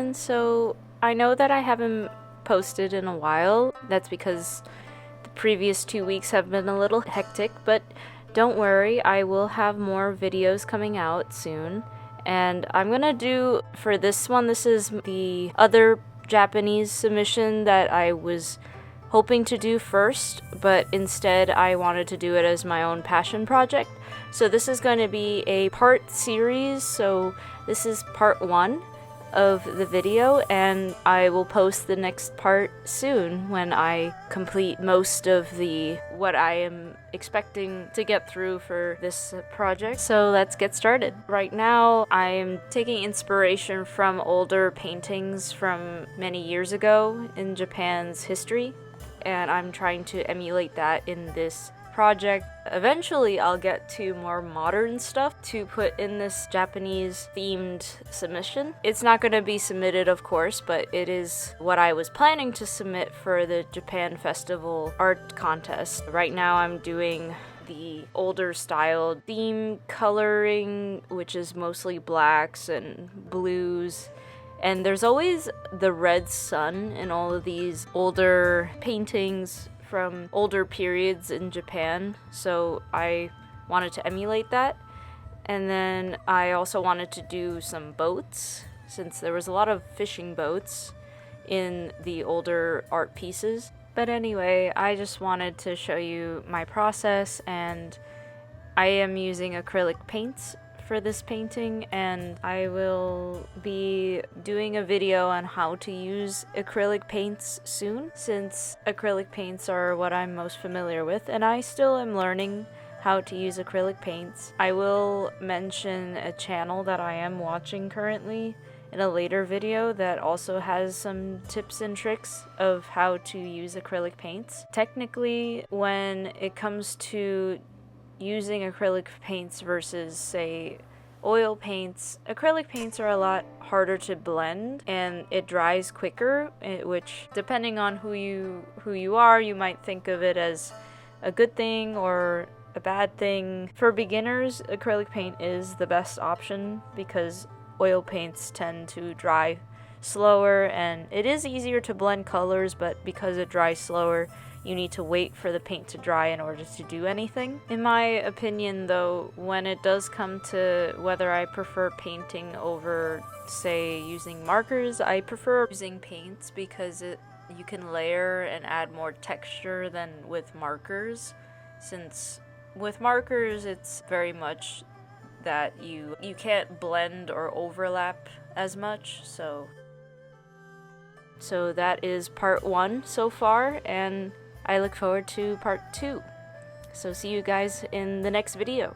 everyone. So I know that I haven't posted in a while. That's because the previous 2 weeks have been a little hectic, but don't worry, I will have more videos coming out soon. And I'm gonna do, for this one, this is the other Japanese submission that I was hoping to do first, but instead I wanted to do it as my own passion project. So this is going to be a part series, so this is part 1 of the video, and I will post the next part soon when I complete most of what I am expecting to get through for this project. So let's get started. Right now I'm taking inspiration from older paintings from many years ago in Japan's history, and I'm trying to emulate that in this project. Eventually I'll get to more modern stuff to put in this Japanese themed submission. It's not going to be submitted, of course, but it is what I was planning to submit for the Japan Festival art contest. Right now I'm doing the older style theme coloring, which is mostly blacks and blues. And there's always the red sun in all of these older paintings from older periods in Japan, so I wanted to emulate that. And then I also wanted to do some boats, since there was a lot of fishing boats in the older art pieces. But anyway, I just wanted to show you my process, and I am using acrylic paints for this painting, and I will be doing a video on how to use acrylic paints soon, since acrylic paints are what I'm most familiar with, and I still am learning how to use acrylic paints. I will mention a channel that I am watching currently in a later video that also has some tips and tricks of how to use acrylic paints. Technically, when it comes to using acrylic paints versus, say, oil paints, acrylic paints are a lot harder to blend and it dries quicker, which, depending on who you are, you might think of it as a good thing or a bad thing. For beginners, acrylic paint is the best option because oil paints tend to dry slower, and it is easier to blend colors, but because it dries slower, you need to wait for the paint to dry in order to do anything. In my opinion, though, when it does come to whether I prefer painting over, say, using markers, I prefer using paints because you can layer and add more texture than with markers, since with markers it's very much that you can't blend or overlap as much. So that is part 1 so far, and I look forward to part 2. So see you guys in the next video.